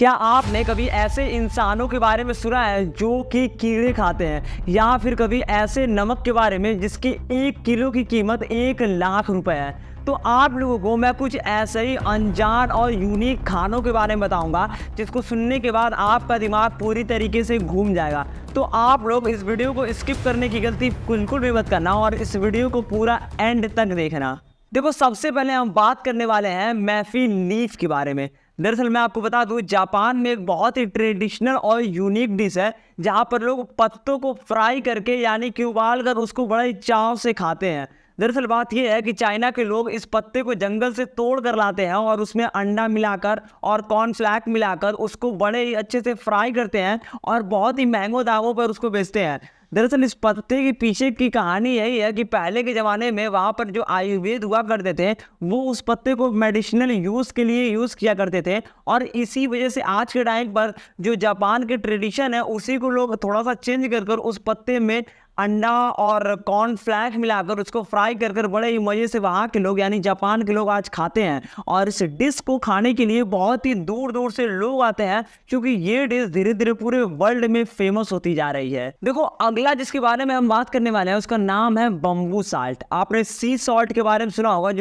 क्या आपने कभी ऐसे इंसानों के बारे में सुना है जो कि कीड़े खाते हैं, या फिर कभी ऐसे नमक के बारे में जिसकी 1 किलो की कीमत 1 लाख रुपए है। तो आप लोगों को मैं कुछ ऐसे ही अनजान और यूनिक खानों के बारे में बताऊंगा जिसको सुनने के बाद आपका दिमाग पूरी तरीके से घूम जाएगा। तो आप लोग इस वीडियो को स्किप करने की गलती बिल्कुल भी मत करना और इस वीडियो को पूरा एंड तक देखना। देखो, सबसे पहले हम बात करने वाले हैं मैफी लीफ के बारे में। दरअसल मैं आपको बता दूं, जापान में एक बहुत ही ट्रेडिशनल और यूनिक डिश है जहां पर लोग पत्तों को फ्राई करके यानी कि उबाल कर उसको बड़े चाव से खाते हैं। दरअसल बात यह है कि चाइना के लोग इस पत्ते को जंगल से तोड़ कर लाते हैं और उसमें अंडा मिलाकर और कॉर्नफ्लैक्स मिलाकर उसको बड़े ही अच्छे से फ्राई करते हैं और बहुत ही महंगों दामों पर उसको बेचते हैं। दरअसल इस पत्ते के पीछे की कहानी यही है कि पहले के ज़माने में वहाँ पर जो आयुर्वेद हुआ करते थे वो उस पत्ते को मेडिसिनल यूज़ के लिए यूज़ किया करते थे, और इसी वजह से आज के टाइम पर जो जापान के ट्रेडिशन है उसी को लोग थोड़ा सा चेंज कर उस पत्ते में अंडा और कॉर्नफ्लैक्स मिलाकर उसको फ्राई कर बड़े ही मज़े से वहाँ के लोग यानी जापान के लोग आज खाते हैं। और इस डिश को खाने के लिए बहुत ही दूर दूर से लोग आते हैं क्योंकि ये डिश धीरे धीरे पूरे वर्ल्ड में फेमस होती जा रही है। देखो, अगला जिसके बारे में हम बात करने वाले हैं उसका नाम है बम्बू साल्ट। आपने सी सॉल्ट के बारे में सुना होगा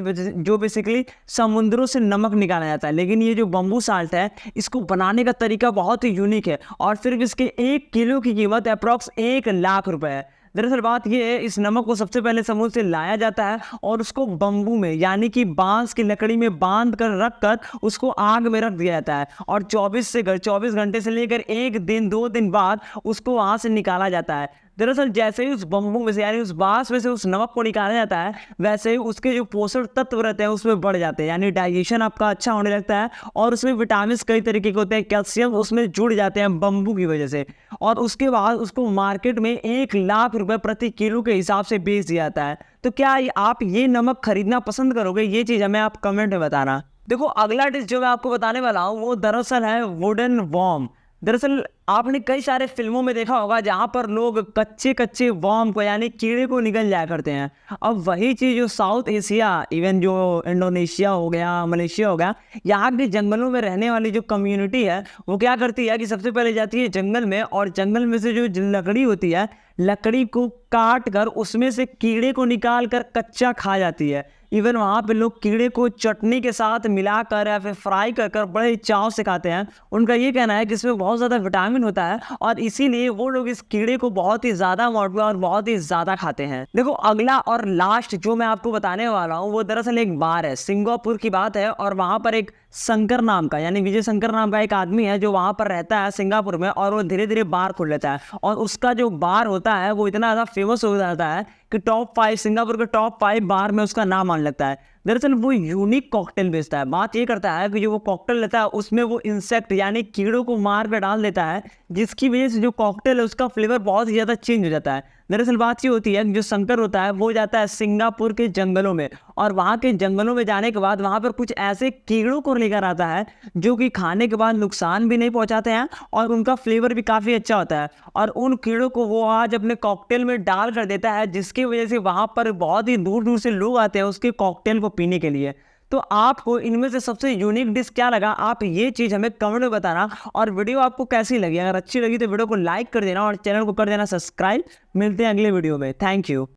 जो बेसिकली समुद्रों से नमक निकाला जाता है, लेकिन ये जो बम्बू साल्ट है इसको बनाने का तरीका बहुत ही यूनिक है और सिर्फ इसके 1 किलो की कीमत अप्रॉक्स 1 लाख रुपए है। दरअसल बात यह है, इस नमक को सबसे पहले समुद्र से लाया जाता है और उसको बम्बू में यानी कि बांस की लकड़ी में बांध कर रख कर उसको आग में रख दिया जाता है और 24 घंटे से लेकर 1 दिन 2 दिन बाद उसको वहां से निकाला जाता है। दरअसल जैसे ही उस बम्बू में से यानी उस बांस में से उस नमक को निकाला जाता है वैसे ही उसके जो पोषक तत्व रहते हैं उसमें बढ़ जाते हैं, यानी डाइजेशन आपका अच्छा होने लगता है और उसमें विटामिन कई तरीके के होते हैं, कैल्शियम उसमें जुड़ जाते हैं बम्बू की वजह से। और उसके बाद उसको मार्केट में 1 लाख रुपए प्रति किलो के हिसाब से बेच दिया जाता है। तो क्या आप ये नमक खरीदना पसंद करोगे? ये चीज़ हमें आप कमेंट में बताना। देखो, अगला डिश जो मैं आपको बताने वाला हूँ वो दरअसल है वुडन वॉर्म। दरअसल आपने कई सारे फिल्मों में देखा होगा जहां पर लोग कच्चे कच्चे वर्म को यानी कीड़े को निगल जाया करते हैं। अब वही चीज़ जो साउथ एशिया, इवन जो इंडोनेशिया हो गया, मलेशिया हो गया, यहाँ के जंगलों में रहने वाली जो कम्युनिटी है वो क्या करती है कि सबसे पहले जाती है जंगल में और जंगल में से जो लकड़ी होती है लकड़ी को काट कर उसमें से कीड़े को निकाल कर कच्चा खा जाती है। इवन वहाँ पे लोग कीड़े को चटनी के साथ मिलाकर या फिर फ्राई कर बड़े ही चाव से खाते हैं। उनका ये कहना है कि इसमें बहुत ज़्यादा विटामिन होता है और इसीलिए वो लोग इस कीड़े को बहुत ही ज़्यादा महत्व और बहुत ही ज़्यादा खाते हैं। देखो, अगला और लास्ट जो मैं आपको बताने वाला हूँ वो दरअसल एक बार है, सिंगापुर की बात है, और वहाँ पर एक शंकर नाम का यानी विजय शंकर नाम का एक आदमी है जो वहाँ पर रहता है सिंगापुर में, और वो धीरे धीरे बार खोल लेता है और उसका जो बार होता है वो इतना ज़्यादा फेमस हो जाता है कि टॉप 5 सिंगापुर के टॉप 5 बार में उसका नाम आने लगता है। दरअसल वो यूनिक कॉकटेल बेचता है। बात ये करता है कि जो वो कॉकटेल लेता है उसमें वो इंसेक्ट यानी कीड़ों को मार कर डाल देता है, जिसकी वजह से जो कॉकटेल है उसका फ्लेवर बहुत ही ज़्यादा चेंज हो जाता है। दरअसल बात ये होती है कि जो शंकर होता है वो जाता है सिंगापुर के जंगलों में, और वहाँ के जंगलों में जाने के बाद वहाँ पर कुछ ऐसे कीड़ों को लेकर आता है जो कि खाने के बाद नुकसान भी नहीं पहुँचाते हैं और उनका फ्लेवर भी काफ़ी अच्छा होता है, और उन कीड़ों को वो आज अपने कॉकटेल में डाल कर देता है, जिसकी वजह से वहाँ पर बहुत ही दूर दूर से लोग आते हैं उसके कॉकटेल को पीने के लिए। तो आपको इनमें से सबसे यूनिक डिश क्या लगा, आप ये चीज़ हमें कमेंट में बताना। और वीडियो आपको कैसी लगी? अगर अच्छी लगी तो वीडियो को लाइक कर देना और चैनल को कर देना सब्सक्राइब। मिलते हैं अगले वीडियो में। Thank you.